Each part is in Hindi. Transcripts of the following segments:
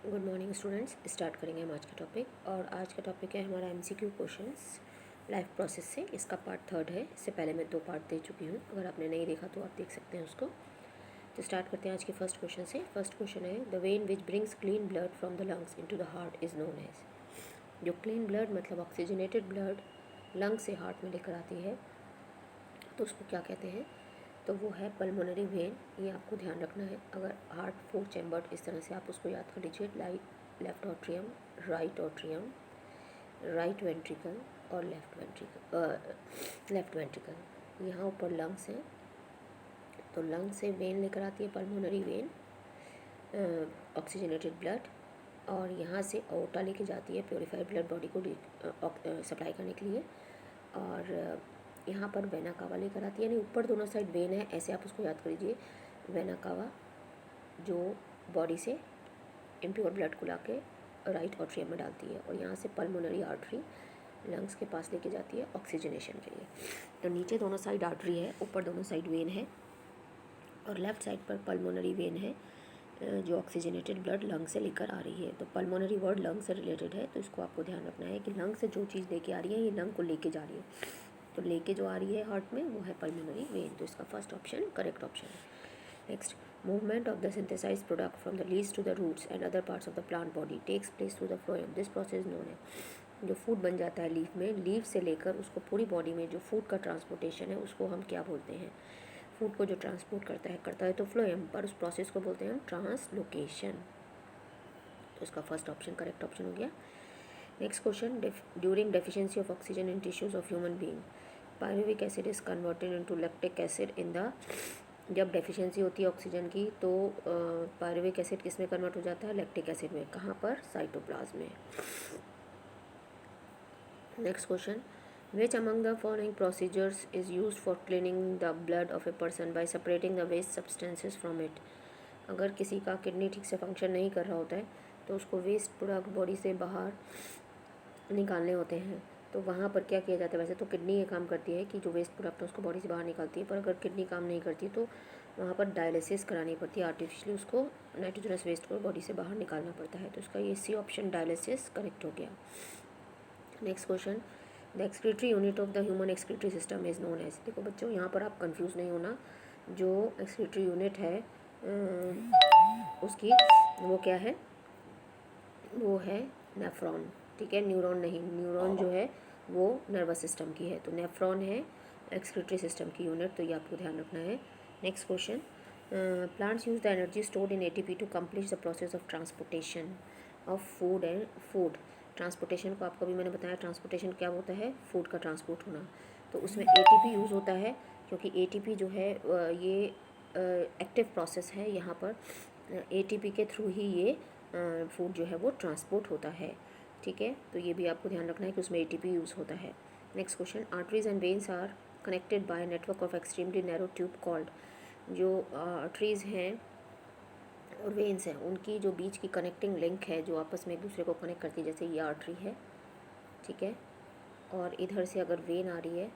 Good morning students. स्टार्ट करेंगे हम आज का टॉपिक। और आज का टॉपिक है हमारा एमसीक्यू क्वेश्चंस लाइफ प्रोसेस से। इसका पार्ट थर्ड है। इससे पहले मैं 2 पार्ट दे चुकी हूँ, अगर आपने नहीं देखा तो आप देख सकते हैं उसको। तो स्टार्ट करते हैं आज के फर्स्ट क्वेश्चन से। फर्स्ट क्वेश्चन है, the vein which brings clean blood from the lungs into the heart is known as. जो क्लीन ब्लड मतलब ऑक्सीजनेटेड ब्लड लंग से हार्ट में लेकर आती है तो उसको क्या कहते हैं? तो वो है पल्मोनरी वेन। ये आपको ध्यान रखना है। अगर हार्ट 4 चैम्बर्ड, इस तरह से आप उसको याद कर लीजिए। Left atrium, right atrium, right ventricle और लेफ्ट वेंट्रिकल। यहाँ ऊपर लंग्स हैं, तो लंग से वेन लेकर आती है पल्मोनरी वेन ऑक्सीजनेटेड ब्लड, और यहाँ से ओटा लेके जाती है प्योरीफाइड ब्लड बॉडी को सप्लाई करने के लिए। और यहाँ पर वेना कावा लेकर आती है, यानी ऊपर दोनों साइड वेन है, ऐसे आप उसको याद कर लीजिए। वेना कावा जो बॉडी से इम्प्योर ब्लड को लाके राइट ऑट्रियम में डालती है, और यहाँ से पल्मोनरी आर्टरी लंग्स के पास लेके जाती है ऑक्सीजनेशन के लिए। तो नीचे दोनों साइड आर्टरी है, ऊपर दोनों साइड वेन है, और लेफ्ट साइड पर पल्मोनरी वेन है जो ऑक्सीजनेटेड ब्लड लंग से लेकर आ रही है। तो पल्मोनरी वर्ड लंग से रिलेटेड है, तो इसको आपको ध्यान रखना है कि लंग से जो चीज़ लेके आ रही है ये लंग को लेके जा रही है। तो लेके जो आ रही है हार्ट में वो है पल्मोनरी वेन। तो इसका फर्स्ट ऑप्शन करेक्ट ऑप्शन है। Next, movement of the synthesize product from the leaves to the roots and other parts of the plant body takes place through the phloem. This process known है। जो फूड बन जाता है लीफ में, लीफ से लेकर उसको पूरी बॉडी में जो फूड का ट्रांसपोर्टेशन है उसको हम क्या बोलते हैं? फूड को जो ट्रांसपोर्ट करता है तो फ्लोएम, पर उस प्रोसेस को बोलते हैं हम ट्रांसलोकेशन। तो इसका फर्स्ट ऑप्शन करेक्ट ऑप्शन हो गया। Next question, during deficiency of oxygen in tissues of human being pyruvic acid is converted into lactic acid in the. जब डेफिशिएंसी होती है ऑक्सीजन की तो पायरुविक एसिड किस में कन्वर्ट हो जाता है? लैक्टिक एसिड में। कहाँ पर? साइटोप्लाज्म में। Next question, which among the following procedures is used for cleaning the blood of a person by separating the waste substances from it? अगर किसी का किडनी ठीक से फंक्शन नहीं कर रहा होता है तो उसको वेस्ट प्रोडक्ट बॉडी से बाहर निकालने होते हैं, तो वहाँ पर क्या किया जाता है? वैसे तो किडनी ये काम करती है कि जो वेस्ट प्रोडक्ट है उसको बॉडी से बाहर निकालती है, पर अगर किडनी काम नहीं करती तो वहाँ पर डायलिसिस करानी पड़ती है। आर्टिफिशियली उसको नाइट्रोजनस वेस्ट को बॉडी से बाहर निकालना पड़ता है। तो इसका ये सी ऑप्शन डायलिसिस करेक्ट हो गया। Next question, the excretory unit of the human excretory system is known as. देखो बच्चों, यहाँ पर आप कंफ्यूज नहीं होना। जो एक्सक्रीटरी यूनिट है उसकी वो क्या है? वो है नेफ्रॉन। ठीक है, न्यूरॉन नहीं। न्यूरॉन जो है वो नर्वस सिस्टम की है, तो नेफ्रॉन है एक्सक्रीटरी सिस्टम की यूनिट, तो ये आपको ध्यान रखना है। Next question, plants use the energy stored in ATP to complete the process of transportation of food and food. Transportation को आपको भी मैंने बताया, ट्रांसपोर्टेशन क्या होता है? फूड का ट्रांसपोर्ट होना। तो उसमें एटीपी यूज़ होता है, क्योंकि एटीपी जो है ये एक्टिव प्रोसेस है। यहाँ पर एटीपी के थ्रू ही ये फूड जो है वो ट्रांसपोर्ट होता है। ठीक है, तो ये भी आपको ध्यान रखना है कि उसमें एटीपी यूज़ होता है। Next question, arteries and veins are connected by network of extremely narrow tube called. जो आर्टरीज हैं और वेन्स हैं उनकी जो बीच की कनेक्टिंग लिंक है जो आपस में एक दूसरे को कनेक्ट करती है, जैसे ये आर्टरी है, ठीक है, और इधर से अगर वेन आ रही है,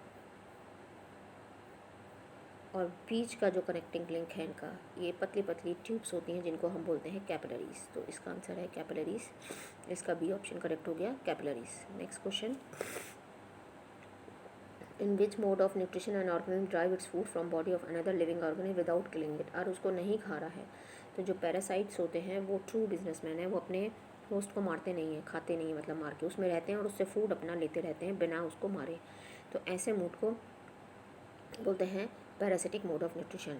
और बीच का जो कनेक्टिंग लिंक है इनका, ये पतली पतली ट्यूब्स होती हैं जिनको हम बोलते हैं कैपिलरीज। तो इसका आंसर है कैपिलरीज। इसका बी ऑप्शन करेक्ट हो गया, capillaries. Next question, in which mode of nutrition an organism drive its food from body of another living organism without killing it. और उसको नहीं खा रहा है, तो जो पैरासाइट्स होते हैं वो ट्रू बिजनेसमैन है, वो अपने होस्ट को मारते नहीं हैं, खाते नहीं हैं, मतलब मार के उसमें रहते हैं और उससे फूड अपना लेते रहते हैं बिना उसको मारे। तो ऐसे मूड को बोलते हैं पैरासिटिक मोड ऑफ न्यूट्रिशन।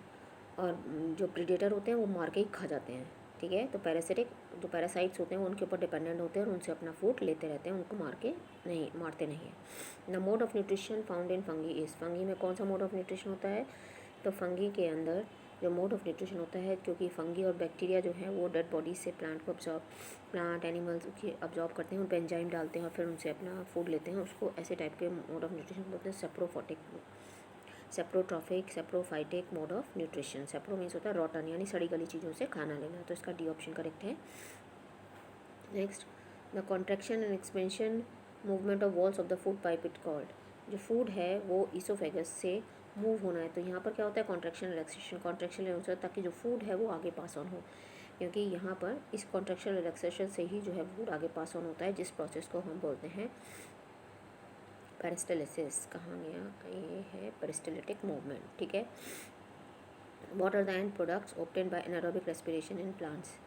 और जो प्रीडेटर होते हैं वो मार के ही खा जाते हैं। ठीक है, तो पैरासिटिक जो पैरासाइट्स होते हैं वो उनके ऊपर डिपेंडेंट होते हैं और उनसे अपना फूड लेते रहते हैं, उनको मारते नहीं हैं। The mode of nutrition found in fungi is. Fungi में कौन सा मोड ऑफ न्यूट्रिशन होता है? तो फंगी के अंदर जो मोड ऑफ न्यूट्रिशन होता है, क्योंकि फंगी और बैक्टीरिया जो है वो डेड बॉडी से प्लांट एनिमल्स की ऑब्जॉर्ब करते हैं, उन पर एंजाइम डालते हैं और फिर उनसे अपना फूड लेते हैं। उसको ऐसे टाइप के मोड ऑफ न्यूट्रिशन बोलते हैं saprotrophic saprophytic mode of nutrition. सेप्रो means होता है रॉटन, यानी सड़ी गली चीज़ों से खाना लेना। तो इसका डी ऑप्शन करेक्ट है। Next, the contraction and expansion movement of walls of the food pipe it called. जो फूड है वो ईसोफेगस से मूव होना है, तो यहाँ पर क्या होता है? Contraction relaxation. कॉन्ट्रैक्शन होता है ताकि जो फूड है वो आगे पास ऑन हो। क्योंकि यहाँ पर इस कॉन्ट्रेक्शन रिलैक्सेशन से ही जो है फूड आगे पास ऑन होता है, जिस प्रोसेस को हम बोलते हैं पेरिस्टालिसिस। कहाँ गया, ये है पेरिस्टालिटिक मूवमेंट, ठीक है। What are the end products obtained by anaerobic respiration in plants.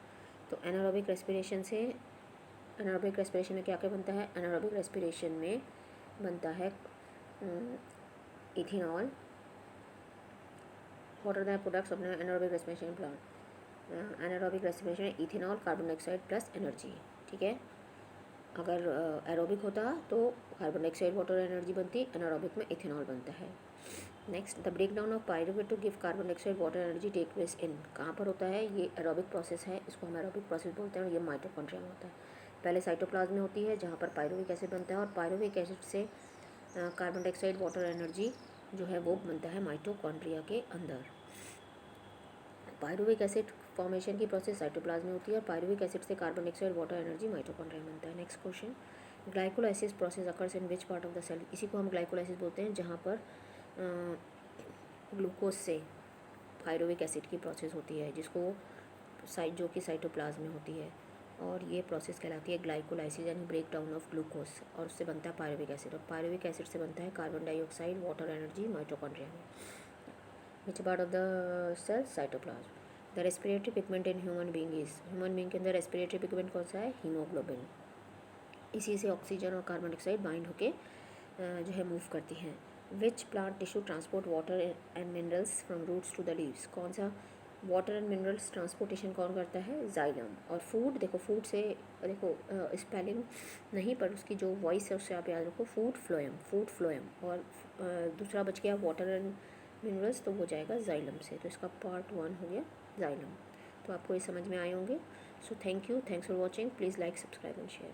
तो एनारोबिक रेस्पिरेशन में क्या क्या बनता है? एनारोबिक रेस्पिरेशन में बनता है ethanol. What are the products of anaerobic respiration in plant? Anaerobic respiration में ethanol, carbon dioxide plus energy, ठीक है। अगर एरोबिक होता तो कार्बन डाइऑक्साइड वाटर एनर्जी बनती, एनारोबिक में इथेनॉल बनता है। Next, the break down of pyruvate to give carbon dioxide water energy take place in. कहाँ पर होता है? ये एरोबिक प्रोसेस है, इसको हम एरोबिक प्रोसेस बोलते हैं, और ये माइटोकॉन्ड्रिया में होता है। पहले साइटोप्लाज्म में होती है, जहाँ पर पायरुविक एसिड बनता है, और पायरुविक एसिड से कार्बन डाइऑक्साइड वाटर एनर्जी जो है वो बनता है माइटोकॉन्ड्रिया के अंदर। पायरुविक एसिड फॉर्मेशन की प्रोसेस साइटोप्लाज्म में होती है, और पायरुविक एसिड से carbon dioxide water energy mitochondria में बनता है। Next question, glycolysis process occurs in which part of the cell. इसी को हम ग्लाइकोलाइसिस बोलते हैं, जहाँ पर ग्लूकोज से पायरुविक एसिड की प्रोसेस होती है, जिसको जो कि साइटोप्लाज्म में होती है, और ये प्रोसेस कहलाती है ग्लाइकोलाइसिस, यानी ब्रेक डाउन ऑफ ग्लूकोज, और उससे बनता है पायरुविक एसिड, और पायरुविक एसिड से बनता है carbon dioxide water energy mitochondria में। Which part of the cell? Cytoplasm. The respiratory pigment in human being is. Human being के अंदर रेस्पिरेटरी पिगमेंट कौन सा है? हीमोग्लोबिन। इसी से ऑक्सीजन और कार्बन डाइऑक्साइड बाइंड होके जो है मूव करती हैं। Which plant tissue transport water and minerals from roots to the leaves. कौन सा वाटर एंड मिनरल्स ट्रांसपोर्टेशन कौन करता है? जाइलम। और फूड, देखो फूड से, देखो स्पेलिंग नहीं, पर उसकी जो वॉइस है उससे आप याद रखो, फूड फ्लोएम, फूड फ्लोएम। और दूसरा बच गया वाटर एंड मिनरल्स, तो वो जाएगा जाइलम से। तो इसका पार्ट 1 हो गया जाइलम। तो आपको ये समझ में आए होंगे। So thank you, thanks for watching. Please like, subscribe and share.